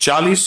40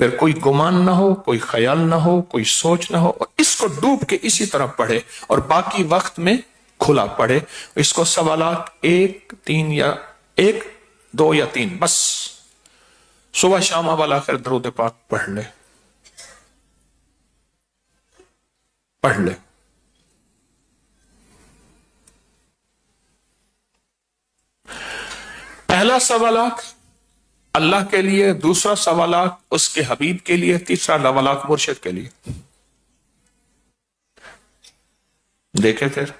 پھر کوئی گمان نہ ہو، کوئی خیال نہ ہو، کوئی سوچ نہ ہو، اور اس کو ڈوب کے اسی طرح پڑھے اور باقی وقت میں کھلا پڑھے. اس کو سوالات 1 3 یا 1 2 یا 3 بس صبح شام اول آخر درود پاک پڑھ لے. پہلا سوالات اللہ کے لیے، دوسرا سوالات اس کے حبیب کے لیے، تیسرا سوالات مرشد کے لیے. دیکھیں پھر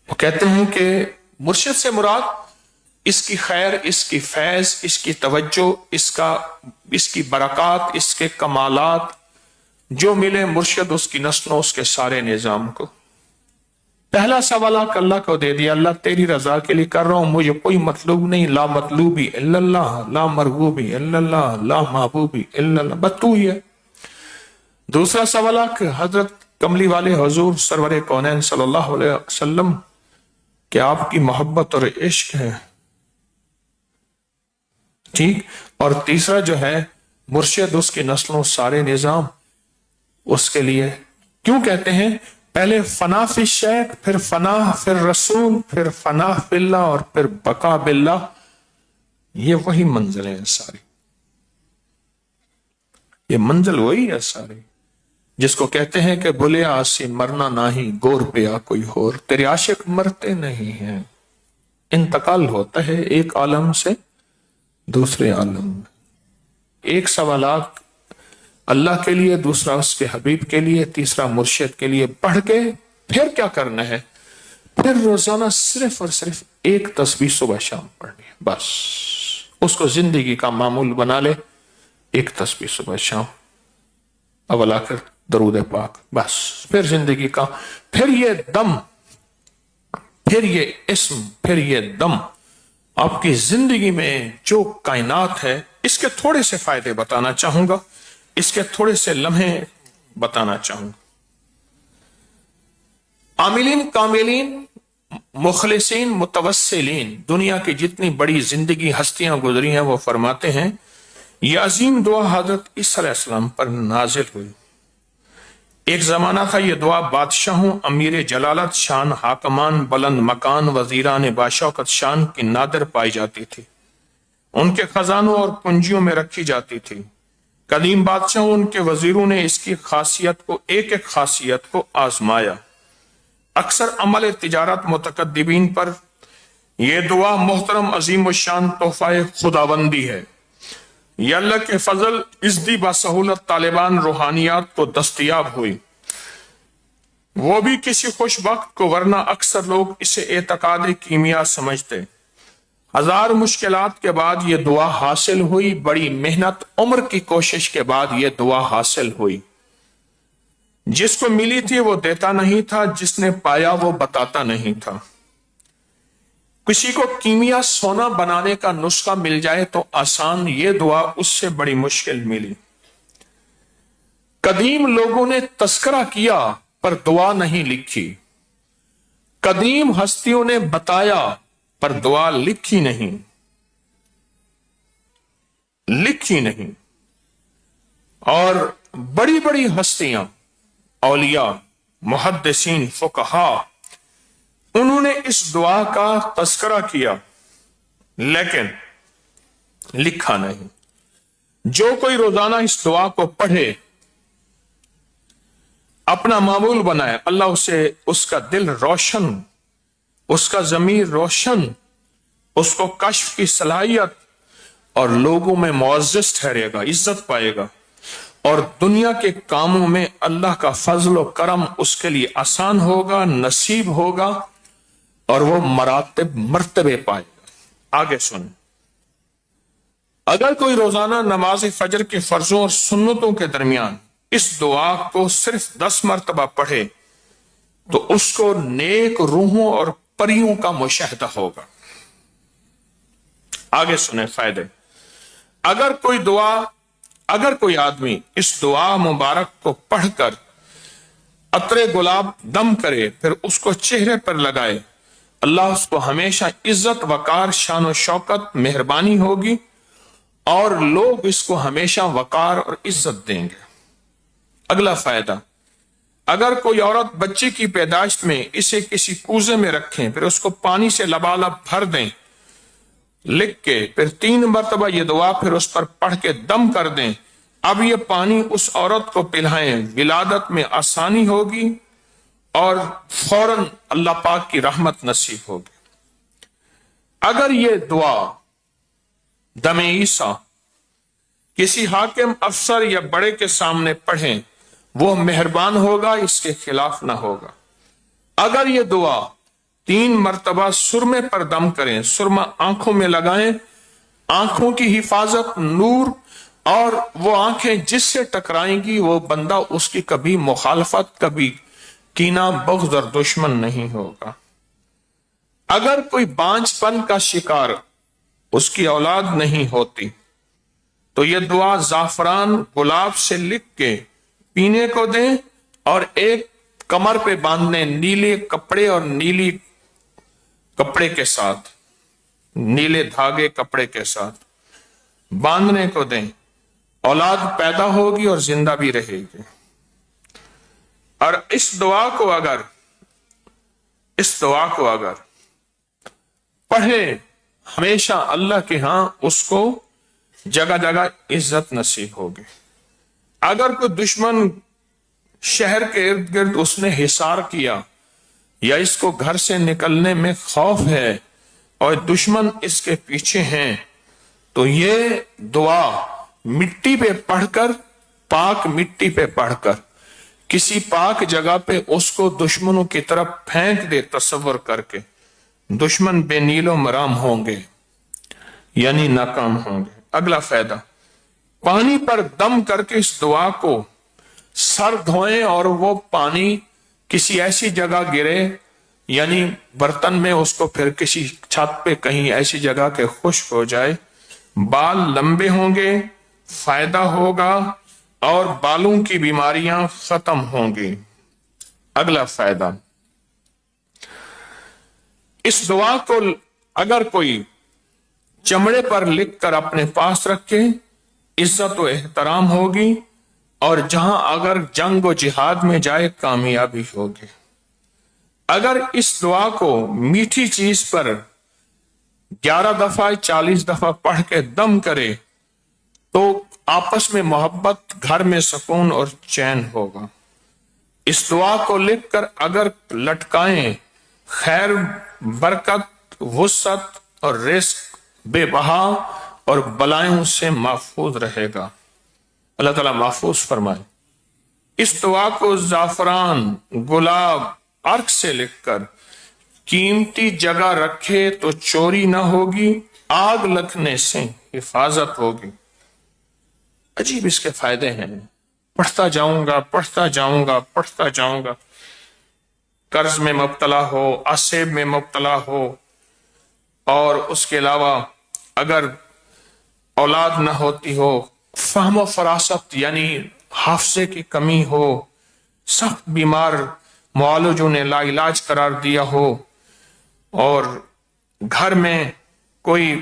وہ کہتے ہیں کہ مرشد سے مراد اس کی خیر، اس کی فیض، اس کی توجہ، اس کی برکات، اس کے کمالات جو ملے مرشد اس کی نسلوں، اس کے سارے نظام کو. پہلا سوالات اللہ کو دے دیا، اللہ تیری رضا کے لیے کر رہا ہوں، مجھے کوئی مطلوب نہیں، لا مطلوبی الا اللہ، لا مرغوبی الا اللہ، لا محبوبی الا اللہ، بس تو ہی ہے. دوسرا سوالات حضرت کملی والے حضور سرور کونین صلی اللہ علیہ وسلم کہ آپ کی محبت اور عشق ہے، ٹھیک. اور تیسرا جو ہے مرشد، اس کی نسلوں، سارے نظام اس کے لیے. کیوں کہتے ہیں پہلے فنا فی الشیخ، پھر فنا فی الرسول، پھر فنا فی اللہ، اور پھر بقا باللہ. یہ وہی منزلیں ہیں ساری، یہ منزل وہی ہے ساری جس کو کہتے ہیں کہ بلے آسی مرنا نہیں، گور پیا کوئی اور. تیرے عاشق مرتے نہیں ہیں، انتقال ہوتا ہے ایک عالم سے دوسرے عالم میں. ایک سوالات اللہ کے لیے، دوسرا اس کے حبیب کے لیے، تیسرا مرشد کے لیے پڑھ کے پھر کیا کرنا ہے؟ پھر روزانہ صرف اور صرف ایک تسبیح صبح شام پڑھنی ہے، بس اس کو زندگی کا معمول بنا لے. ایک تسبیح صبح شام اول آخر درود پاک، بس پھر زندگی کا، پھر یہ دم، پھر یہ اسم، پھر یہ دم آپ کی زندگی میں جو کائنات ہے. اس کے تھوڑے سے فائدے بتانا چاہوں گا، اس کے تھوڑے سے لمحے بتانا چاہوں گا. عاملین، کاملین، مخلصین، متوسلین، دنیا کی جتنی بڑی زندگی ہستیاں گزری ہیں وہ فرماتے ہیں یہ عظیم دعا حضرت عیسیٰ علیہ السلام پر نازل ہوئی. ایک زمانہ تھا یہ دعا بادشاہوں، امیر جلالت شان، حاکمان، بلند مکان، وزیران باشوکت شان کی نادر پائی جاتی تھی. ان کے خزانوں اور کنجیوں میں رکھی جاتی تھی. قدیم بادشاہوں، ان کے وزیروں نے اس کی خاصیت کو، ایک ایک خاصیت کو آزمایا. اکثر عمل تجارت متقدمین پر یہ دعا محترم عظیم الشان تحفہ خداوندی ہے. یہ اللہ کے فضل ازدی بسہولت طالبان روحانیات کو دستیاب ہوئی، وہ بھی کسی خوش وقت کو، ورنہ اکثر لوگ اسے اعتقاد کیمیا سمجھتے. ہزار مشکلات کے بعد یہ دعا حاصل ہوئی، بڑی محنت، عمر کی کوشش کے بعد یہ دعا حاصل ہوئی. جس کو ملی تھی وہ دیتا نہیں تھا، جس نے پایا وہ بتاتا نہیں تھا. کسی کو کیمیا سونا بنانے کا نسخہ مل جائے تو آسان، یہ دعا اس سے بڑی مشکل ملی. قدیم لوگوں نے تذکرہ کیا پر دعا نہیں لکھی، قدیم ہستیوں نے بتایا پر دعا لکھی نہیں. اور بڑی بڑی ہستیاں، اولیاء، محدثین، فقہاء، انہوں نے اس دعا کا تذکرہ کیا لیکن لکھا نہیں. جو کوئی روزانہ اس دعا کو پڑھے، اپنا معمول بنائے، اللہ اسے، اس کا دل روشن، اس کا ضمیر روشن، اس کو کشف کی صلاحیت، اور لوگوں میں معزز ٹھہرے گا، عزت پائے گا، اور دنیا کے کاموں میں اللہ کا فضل و کرم اس کے لیے آسان ہوگا، نصیب ہوگا، اور وہ مرتبے پائے گا. آگے سنیں، اگر کوئی روزانہ نماز فجر کے فرضوں اور سنتوں کے درمیان اس دعا کو صرف 10 مرتبہ پڑھے تو اس کو نیک روحوں اور پریوں کا مشاہدہ ہوگا. آگے سنیں فائدے. اگر کوئی آدمی اس دعا مبارک کو پڑھ کر عطر گلاب دم کرے، پھر اس کو چہرے پر لگائے، اللہ اس کو ہمیشہ عزت، وقار، شان و شوکت، مہربانی ہوگی اور لوگ اس کو ہمیشہ وقار اور عزت دیں گے۔ اگلا فائدہ، اگر کوئی عورت بچے کی پیدائش میں اسے کسی کوزے میں رکھیں، پھر اس کو پانی سے لبالب بھر دیں لکھ کے، پھر 3 مرتبہ یہ دعا پھر اس پر پڑھ کے دم کر دیں، اب یہ پانی اس عورت کو پلائیں، ولادت میں آسانی ہوگی اور فوراً اللہ پاک کی رحمت نصیب ہوگی۔ اگر یہ دعا دم عیسیٰ کسی حاکم، افسر یا بڑے کے سامنے پڑھیں، وہ مہربان ہوگا، اس کے خلاف نہ ہوگا۔ اگر یہ دعا 3 مرتبہ سرمے پر دم کریں، سرما آنکھوں میں لگائیں، آنکھوں کی حفاظت، نور، اور وہ آنکھیں جس سے ٹکرائیں گی وہ بندہ اس کی کبھی مخالفت، کبھی کینہ، بغض اور دشمن نہیں ہوگا۔ اگر کوئی بانجھ پن کا شکار، اس کی اولاد نہیں ہوتی، تو یہ دعا زعفران گلاب سے لکھ کے پینے کو دیں اور ایک کمر پہ باندھنے، نیلے کپڑے اور نیلی کپڑے کے ساتھ، نیلے دھاگے کپڑے کے ساتھ باندھنے کو دیں، اولاد پیدا ہوگی اور زندہ بھی رہے گی۔ اور اس دعا کو اگر پڑھے ہمیشہ اللہ کے ہاں اس کو جگہ جگہ عزت نصیب ہوگی۔ اگر کوئی دشمن شہر کے ارد گرد اس نے حصار کیا یا اس کو گھر سے نکلنے میں خوف ہے اور دشمن اس کے پیچھے ہیں، تو یہ دعا مٹی پہ پڑھ کر، پاک مٹی پہ پڑھ کر کسی پاک جگہ پہ اس کو دشمنوں کی طرف پھینک دے، تصور کر کے دشمن بے نیل و مرام ہوں گے، یعنی ناکام ہوں گے۔ اگلا فائدہ، پانی پر دم کر کے اس دعا کو سر دھوئیں اور وہ پانی کسی ایسی جگہ گرے، یعنی برتن میں، اس کو پھر کسی چھت پہ کہیں ایسی جگہ کے خشک ہو جائے، بال لمبے ہوں گے، فائدہ ہوگا اور بالوں کی بیماریاں ختم ہوں گی۔ اگلا فائدہ، اس دعا کو اگر کوئی چمڑے پر لکھ کر اپنے پاس رکھے، عزت و احترام ہوگی، اور جہاں اگر جنگ و جہاد میں جائے کامیابی ہوگی۔ اگر اس دعا کو میٹھی چیز پر 11 دفعہ 40 دفعہ پڑھ کے دم کرے تو آپس میں محبت، گھر میں سکون اور چین ہوگا۔ اس دعا کو لکھ کر اگر لٹکائیں، خیر، برکت، وسعت اور رزق بے بہا اور بلائیں سے محفوظ رہے گا۔ اللہ تعالیٰ محفوظ فرمائے۔ اس دعا کو زعفران، گلاب، عرق سے لکھ کر قیمتی جگہ رکھے تو چوری نہ ہوگی، آگ لگنے سے حفاظت ہوگی۔ عجیب اس کے فائدے ہیں، پڑھتا جاؤں گا۔ قرض میں مبتلا ہو، عصیب میں مبتلا ہو، اور اس کے علاوہ اگر اولاد نہ ہوتی ہو، فہم و فراست یعنی حافظے کی کمی ہو، سخت بیمار معالجوں نے لا علاج قرار دیا ہو، اور گھر میں کوئی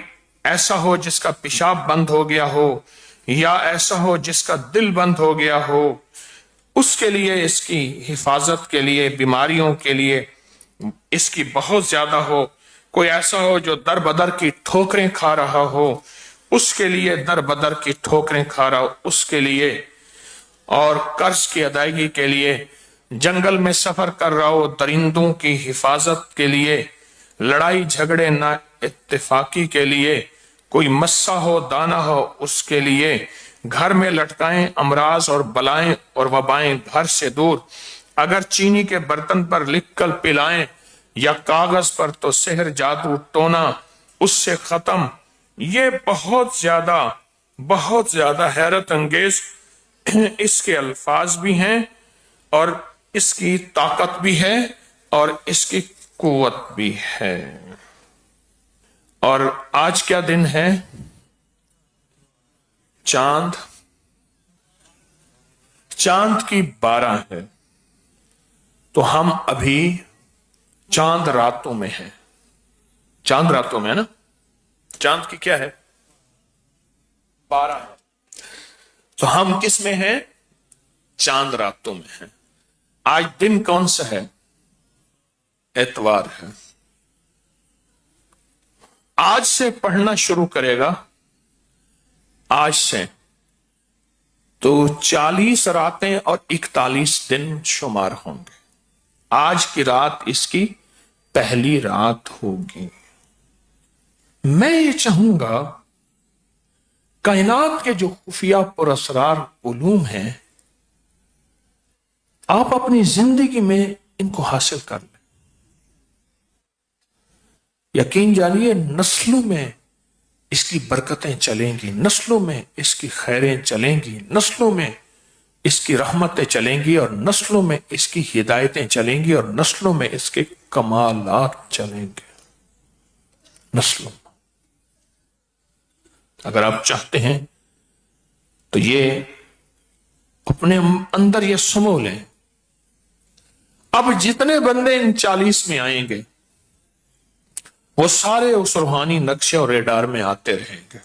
ایسا ہو جس کا پیشاب بند ہو گیا ہو، یا ایسا ہو جس کا دل بند ہو گیا ہو، اس کے لیے، اس کی حفاظت کے لیے، بیماریوں کے لیے اس کی بہت زیادہ ہو، کوئی ایسا ہو جو در بدر کی ٹھوکریں کھا رہا ہو، اس کے لیے در بدر کی ٹھوکریں کھا رہا ہو، اس کے لیے، اور قرض کی ادائیگی کے لیے، جنگل میں سفر کر رہا ہو، درندوں کی حفاظت کے لیے، لڑائی جھگڑے نہ اتفاقی کے لیے، کوئی مسا ہو، دانا ہو، اس کے لیے، گھر میں لٹکائیں، امراض اور بلائیں اور وبائیں گھر سے دور، اگر چینی کے برتن پر لکھ کر پلائیں یا کاغذ پر تو سحر، جادو، ٹونا اس سے ختم۔ یہ بہت زیادہ حیرت انگیز اس کے الفاظ بھی ہیں، اور اس کی طاقت بھی ہے، اور اس کی قوت بھی ہے۔ اور آج کیا دن ہے؟ چاند کی 12 ہے، تو ہم ابھی چاند راتوں میں ہیں۔ چاند راتوں میں ہے نا؟ چاند کی کیا ہے؟ 12 ہے. تو ہم کس میں ہیں؟ چاند راتوں میں ہیں. آج دن کون سا ہے؟ اتوار ہے. آج سے پڑھنا شروع کرے گا، آج سے تو 40 راتیں اور 41 دن شمار ہوں گے. آج کی رات اس کی پہلی رات ہوگی. میں یہ چاہوں گا کائنات کے جو خفیہ پر اسرار علوم ہیں، آپ اپنی زندگی میں ان کو حاصل کر لیں. یقین جانیے نسلوں میں اس کی برکتیں چلیں گی، نسلوں میں اس کی خیریں چلیں گی، نسلوں میں اس کی رحمتیں چلیں گی، اور نسلوں میں اس کی ہدایتیں چلیں گی، اور نسلوں میں اس کے کمالات چلیں گے. نسلوں. اگر آپ چاہتے ہیں تو یہ اپنے اندر یہ سمو لیں. اب جتنے بندے ان 40 میں آئیں گے وہ سارے اس روحانی نقشے اور ریڈار میں آتے رہیں گے،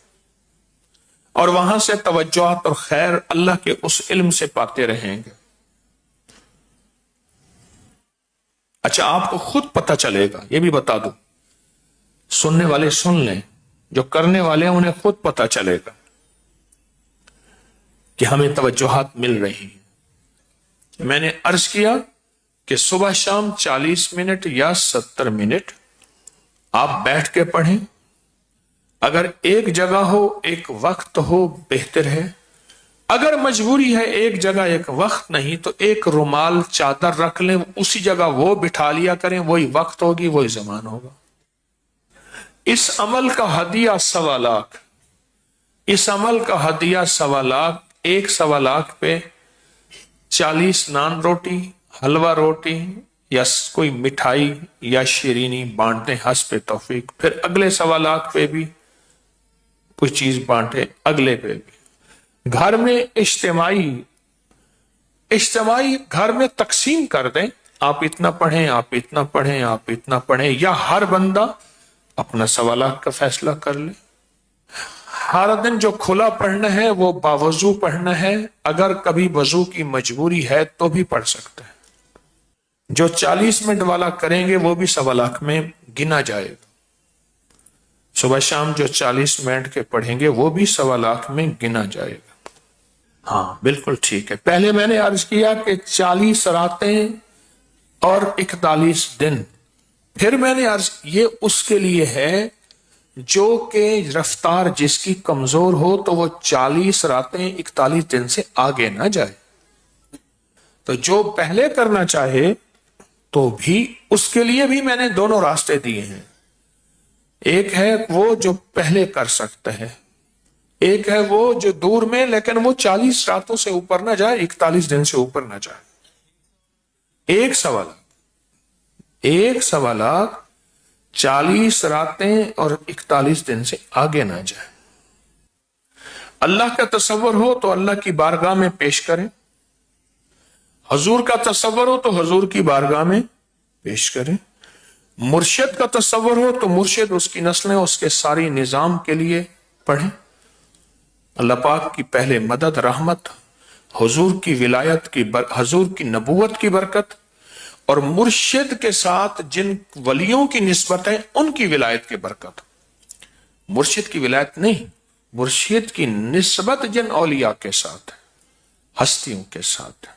اور وہاں سے توجہات اور خیر اللہ کے اس علم سے پاتے رہیں گے. اچھا، آپ کو خود پتہ چلے گا، یہ بھی بتا دوں، سننے والے سن لیں، جو کرنے والے ہیں انہیں خود پتہ چلے گا کہ ہمیں توجہات مل رہی ہیں. میں نے عرض کیا کہ صبح شام 40 منٹ یا 70 منٹ آپ بیٹھ کے پڑھیں. اگر ایک جگہ ہو، ایک وقت ہو، بہتر ہے. اگر مجبوری ہے ایک جگہ ایک وقت نہیں تو ایک رومال چادر رکھ لیں، اسی جگہ وہ بٹھا لیا کریں، وہی وقت ہوگی، وہی زمان ہوگا. اس عمل کا ہدیہ 1.25 لاکھ. اس عمل کا ہدیہ 1.25 لاکھ. ایک 1.25 لاکھ پہ 40 نان روٹی، حلوہ روٹی یا کوئی مٹھائی یا شیرینی بانٹیں حسب توفیق. پھر اگلے 1.25 لاکھ پہ بھی کوئی چیز بانٹے، اگلے پہ بھی. گھر میں اجتماعی گھر میں تقسیم کر دیں. آپ اتنا پڑھیں، آپ اتنا پڑھیں، آپ اتنا پڑھیں، یا ہر بندہ اپنا 1.25 لاکھ کا فیصلہ کر لے. ہر دن جو کھلا پڑھنا ہے وہ باوضو پڑھنا ہے. اگر کبھی وضو کی مجبوری ہے تو بھی پڑھ سکتا ہے. جو 40 منٹ والا کریں گے وہ بھی 1.25 لاکھ میں گنا جائے گا. صبح شام جو 40 منٹ کے پڑھیں گے وہ بھی 1.25 لاکھ میں گنا جائے گا. ہاں بالکل ٹھیک ہے. پہلے میں نے عرض کیا کہ 40 راتیں اور 41 دن. پھر میں نے عرض یہ اس کے لیے ہے جو کہ رفتار جس کی کمزور ہو تو وہ 40 راتیں 41 دن سے آگے نہ جائے. تو جو پہلے کرنا چاہے تو بھی اس کے لیے بھی میں نے دونوں راستے دیے ہیں. ایک ہے وہ جو پہلے کر سکتا ہے، ایک ہے وہ جو دور میں، لیکن وہ 40 راتوں سے اوپر نہ جائے، 41 دن سے اوپر نہ جائے. ایک 1.25 لاکھ 40 راتیں اور 41 دن سے آگے نہ جائے. اللہ کا تصور ہو تو اللہ کی بارگاہ میں پیش کریں. حضور کا تصور ہو تو حضور کی بارگاہ میں پیش کریں. مرشد کا تصور ہو تو مرشد، اس کی نسلیں، اس کے ساری نظام کے لیے پڑھیں. اللہ پاک کی پہلے مدد، رحمت، حضور کی ولایت کی حضور کی نبوت کی برکت، اور مرشد کے ساتھ جن ولیوں کی نسبت ہے ان کی ولایت کی برکت. مرشد کی ولایت نہیں، مرشد کی نسبت جن اولیاء کے ساتھ، ہستیوں کے ساتھ.